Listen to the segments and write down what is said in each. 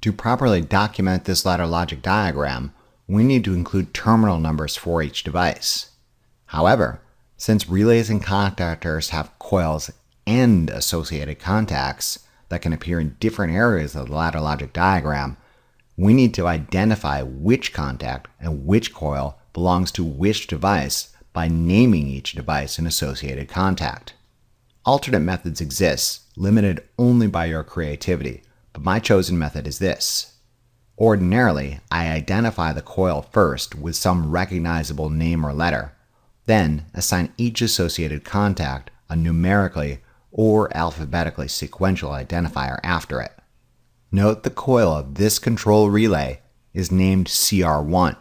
To properly document this ladder logic diagram, we need to include terminal numbers for each device. However, since relays and contactors have coils and associated contacts that can appear in different areas of the ladder logic diagram, we need to identify which contact and which coil belongs to which device by naming each device and associated contact. Alternate methods exist, limited only by your creativity, but my chosen method is this. Ordinarily, I identify the coil first with some recognizable name or letter, then assign each associated contact a numerically or alphabetically sequential identifier after it. Note the coil of this control relay is named CR1.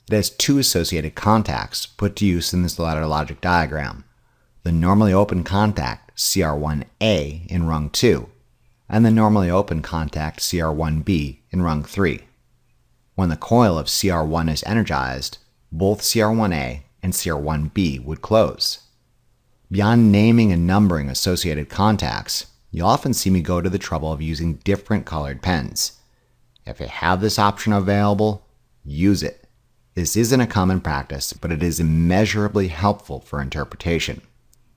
It has two associated contacts put to use in this ladder logic diagram: the normally open contact CR1A in rung 2, and the normally open contact CR1B in rung 3. When the coil of CR1 is energized, both CR1A and CR1B would close. Beyond naming and numbering associated contacts, you'll often see me go to the trouble of using different colored pens. If you have this option available, use it. This isn't a common practice, but it is immeasurably helpful for interpretation.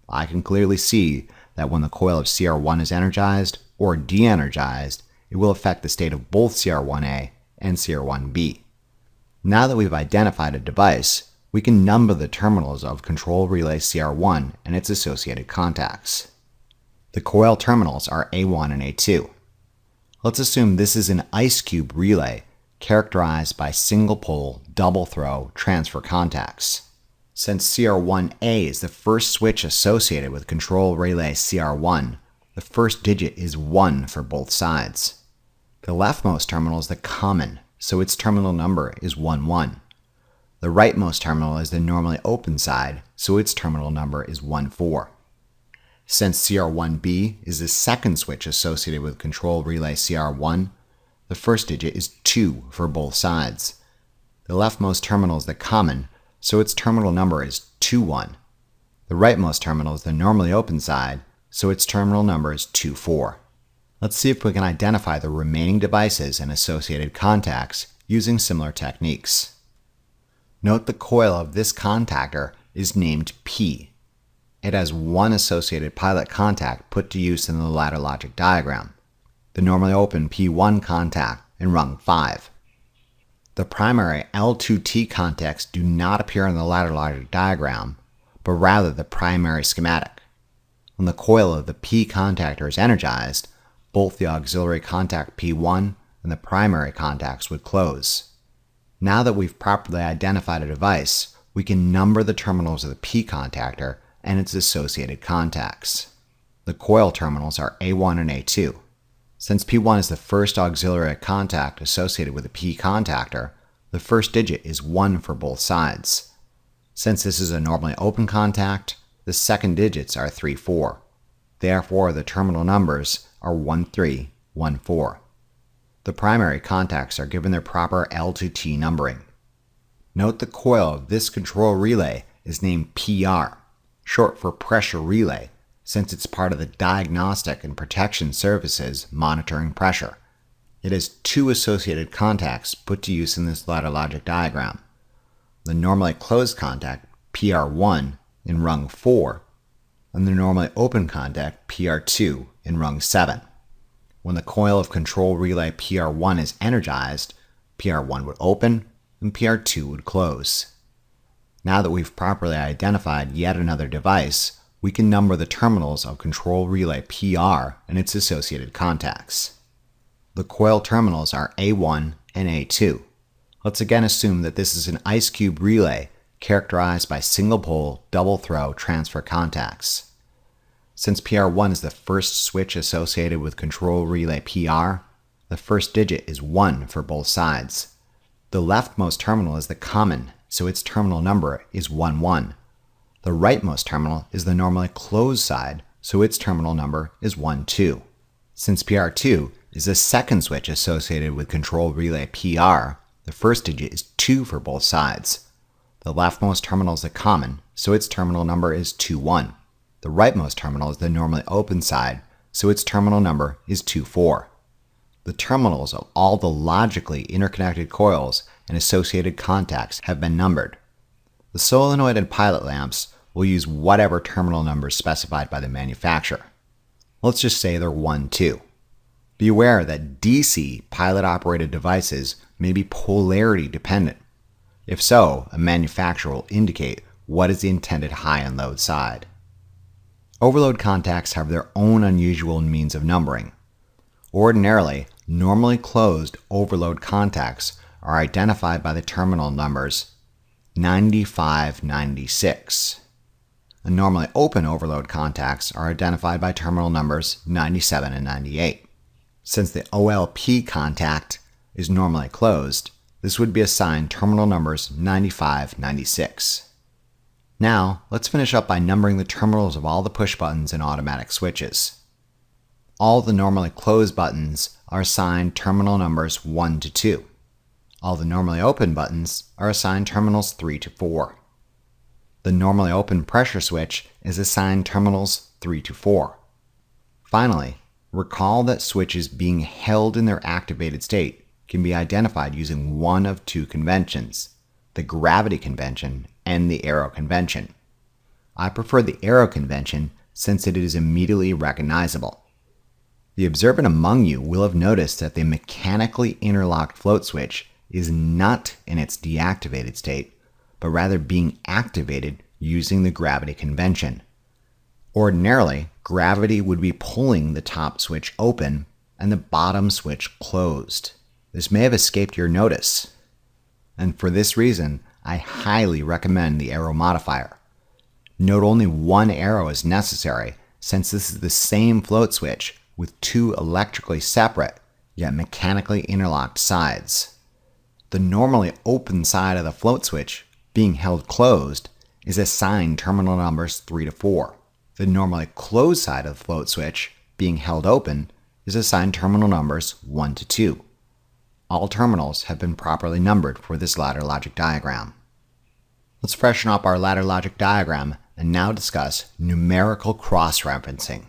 I can clearly see that when the coil of CR1 is energized or de-energized, it will affect the state of both CR1A and CR1B. Now that we've identified a device, we can number the terminals of control relay CR1 and its associated contacts. The coil terminals are A1 and A2. Let's assume this is an ice cube relay characterized by single pole, double throw, transfer contacts. Since CR1A is the first switch associated with control relay CR1, the first digit is 1 for both sides. The leftmost terminal is the common, so its terminal number is 11. The rightmost terminal is the normally open side, so its terminal number is 14. Since CR1B is the second switch associated with control relay CR1, the first digit is 2 for both sides. The leftmost terminal is the common, so its terminal number is 21. The rightmost terminal is the normally open side, so its terminal number is 24. Let's see if we can identify the remaining devices and associated contacts using similar techniques. Note the coil of this contactor is named P. It has one associated pilot contact put to use in the ladder logic diagram, the normally open P1 contact in rung 5. The primary L2T contacts do not appear in the ladder logic diagram, but rather the primary schematic. When the coil of the P contactor is energized, both the auxiliary contact P1 and the primary contacts would close. Now that we've properly identified a device, we can number the terminals of the P contactor and its associated contacts. The coil terminals are A1 and A2. Since P1 is the first auxiliary contact associated with a P contactor, the first digit is 1 for both sides. Since this is a normally open contact, the second digits are 3, 4. Therefore, the terminal numbers are 1, 3, 1, 4. The primary contacts are given their proper L2T numbering. Note the coil of this control relay is named PR, short for pressure relay, since it's part of the diagnostic and protection services monitoring pressure. It has two associated contacts put to use in this ladder logic diagram: the normally closed contact PR1 in rung 4 and the normally open contact PR2 in rung 7. When the coil of control relay PR1 is energized, PR1 would open and PR2 would close. Now that we've properly identified yet another device, we can number the terminals of control relay PR and its associated contacts. The coil terminals are A1 and A2. Let's again assume that this is an ice cube relay characterized by single pole, double throw transfer contacts. Since PR1 is the first switch associated with control relay PR, the first digit is 1 for both sides. The leftmost terminal is the common, so its terminal number is 11. The rightmost terminal is the normally closed side, so its terminal number is 12. Since PR2 is the second switch associated with control relay PR, the first digit is 2 for both sides. The leftmost terminal is the common, so its terminal number is 21. The rightmost terminal is the normally open side, so its terminal number is 24. The terminals of all the logically interconnected coils and associated contacts have been numbered. The solenoid and pilot lamps will use whatever terminal numbers specified by the manufacturer. Let's just say they're 1, 2. Be aware that DC pilot-operated devices may be polarity dependent. If so, a manufacturer will indicate what is the intended high and low side. Overload contacts have their own unusual means of numbering. Ordinarily, normally closed overload contacts are identified by the terminal numbers 95, 96. And normally open overload contacts are identified by terminal numbers 97 and 98. Since the OLP contact is normally closed, this would be assigned terminal numbers 95, 96. Now, let's finish up by numbering the terminals of all the push buttons and automatic switches. All the normally closed buttons are assigned terminal numbers 1 to 2. All the normally open buttons are assigned terminals 3 to 4. The normally open pressure switch is assigned terminals 3 to 4. Finally, recall that switches being held in their activated state can be identified using one of two conventions, the gravity convention and the arrow convention. I prefer the arrow convention since it is immediately recognizable. The observant among you will have noticed that the mechanically interlocked float switch is not in its deactivated state, but rather being activated using the gravity convention. Ordinarily, gravity would be pulling the top switch open and the bottom switch closed. This may have escaped your notice, and for this reason, I highly recommend the arrow modifier. Note only one arrow is necessary since this is the same float switch with two electrically separate yet mechanically interlocked sides. The normally open side of the float switch, being held closed, is assigned terminal numbers 3 to 4. The normally closed side of the float switch, being held open, is assigned terminal numbers 1 to 2. All terminals have been properly numbered for this ladder logic diagram. Let's freshen up our ladder logic diagram and now discuss numerical cross-referencing.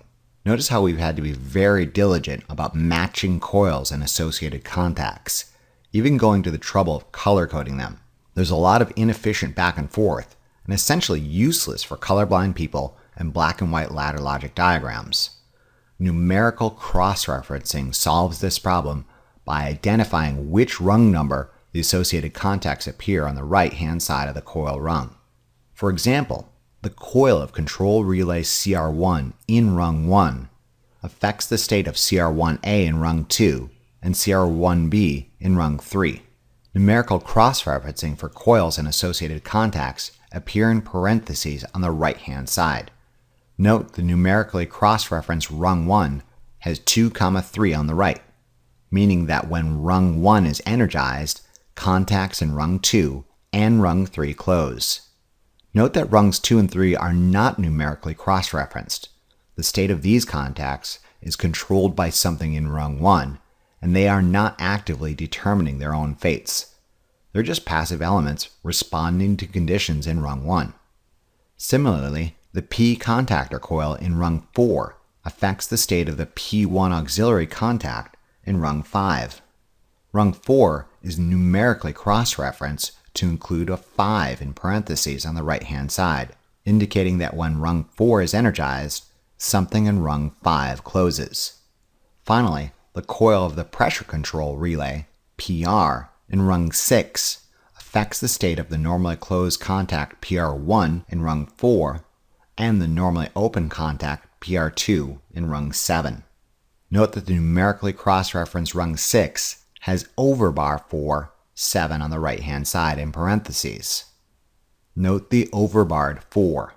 Notice how we've had to be very diligent about matching coils and associated contacts, even going to the trouble of color coding them. There's a lot of inefficient back and forth, and essentially useless for colorblind people and black and white ladder logic diagrams. Numerical cross-referencing solves this problem by identifying which rung number the associated contacts appear on the right-hand side of the coil rung. For example, the coil of control relay CR1 in rung 1 affects the state of CR1A in rung 2 and CR1B in rung 3. Numerical cross-referencing for coils and associated contacts appear in parentheses on the right-hand side. Note the numerically cross-referenced rung 1 has 2, 3 on the right, meaning that when rung 1 is energized, contacts in rung 2 and rung 3 close. Note that rungs 2 and 3 are not numerically cross-referenced. The state of these contacts is controlled by something in rung 1, and they are not actively determining their own fates. They're just passive elements responding to conditions in rung 1. Similarly, the P contactor coil in rung 4 affects the state of the P1 auxiliary contact in rung 5. Rung 4 is numerically cross-referenced to include a 5 in parentheses on the right-hand side, indicating that when rung 4 is energized, something in rung 5 closes. Finally, the coil of the pressure control relay, PR, in rung 6 affects the state of the normally closed contact PR1 in rung 4 and the normally open contact PR2 in rung 7. Note that the numerically cross-referenced rung 6 has overbar 4, 7 on the right-hand side in parentheses. Note the overbarred 4.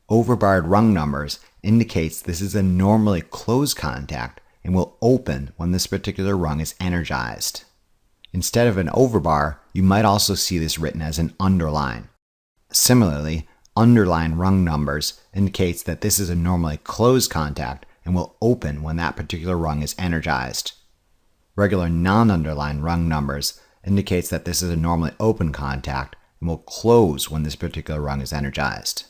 Overbarred rung numbers indicates this is a normally closed contact and will open when this particular rung is energized. Instead of an overbar, you might also see this written as an underline. Similarly, underline rung numbers indicates that this is a normally closed contact and will open when that particular rung is energized. Regular non-underlined rung numbers indicates that this is a normally open contact and will close when this particular rung is energized.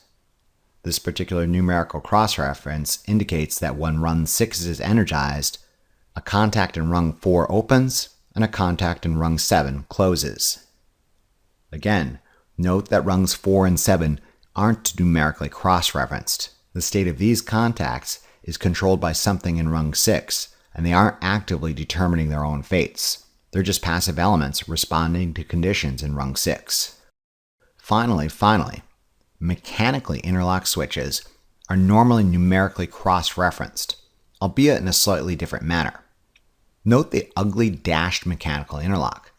This particular numerical cross-reference indicates that when rung 6 is energized, A contact in rung 4 opens, and a contact in rung 7 closes. Again, note that rungs 4 and 7 aren't numerically cross-referenced. The state of these contacts is controlled by something in rung 6, and they aren't actively determining their own fates. They're just passive elements responding to conditions in rung 6. Finally, mechanically interlocked switches are normally numerically cross-referenced, albeit in a slightly different manner. Note the ugly dashed mechanical interlock.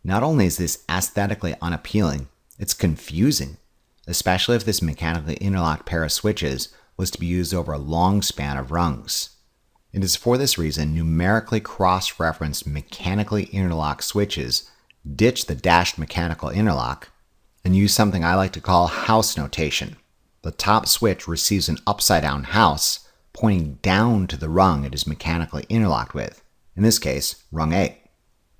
Not only is this aesthetically unappealing, it's confusing, especially if this mechanically interlocked pair of switches was to be used over a long span of rungs. It is for this reason numerically cross-referenced mechanically interlocked switches ditch the dashed mechanical interlock and use something I like to call house notation. The top switch receives an upside-down house pointing down to the rung it is mechanically interlocked with, in this case, rung 8.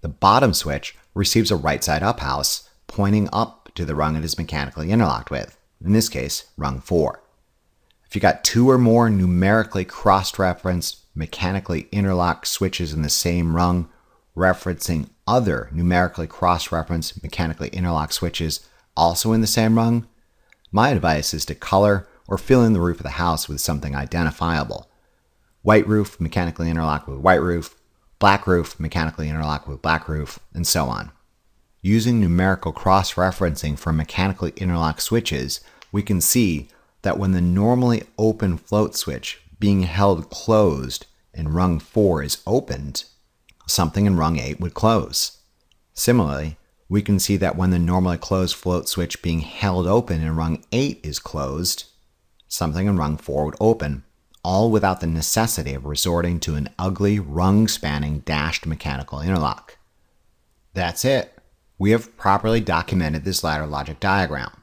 The bottom switch receives a right-side-up house pointing up to the rung it is mechanically interlocked with, in this case, rung 4. If you got two or more numerically cross-referenced mechanically interlocked switches in the same rung, referencing other numerically cross-referenced mechanically interlocked switches also in the same rung, my advice is to color or fill in the roof of the house with something identifiable. White roof mechanically interlocked with white roof, black roof mechanically interlocked with black roof, and so on. Using numerical cross-referencing for mechanically interlocked switches, we can see that when the normally open float switch being held closed in rung 4 is opened, something in rung 8 would close. Similarly, we can see that when the normally closed float switch being held open in rung 8 is closed, something in rung 4 would open, all without the necessity of resorting to an ugly rung-spanning dashed mechanical interlock. That's it. We have properly documented this ladder logic diagram.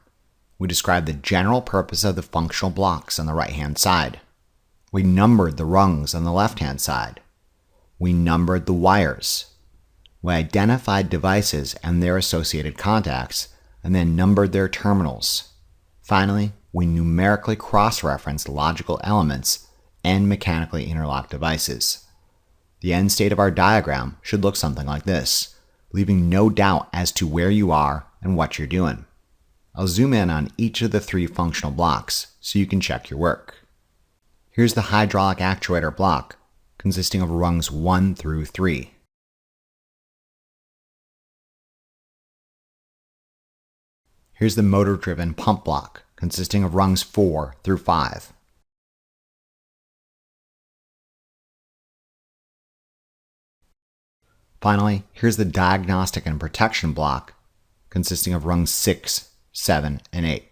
We described the general purpose of the functional blocks on the right-hand side. We numbered the rungs on the left-hand side. We numbered the wires. We identified devices and their associated contacts, and then numbered their terminals. Finally, we numerically cross-referenced logical elements and mechanically interlocked devices. The end state of our diagram should look something like this, leaving no doubt as to where you are and what you're doing. I'll zoom in on each of the 3 functional blocks so you can check your work. Here's the hydraulic actuator block, consisting of rungs 1 through 3. Here's the motor-driven pump block, consisting of rungs 4 through 5. Finally, here's the diagnostic and protection block, consisting of rungs 6, 7, and 8.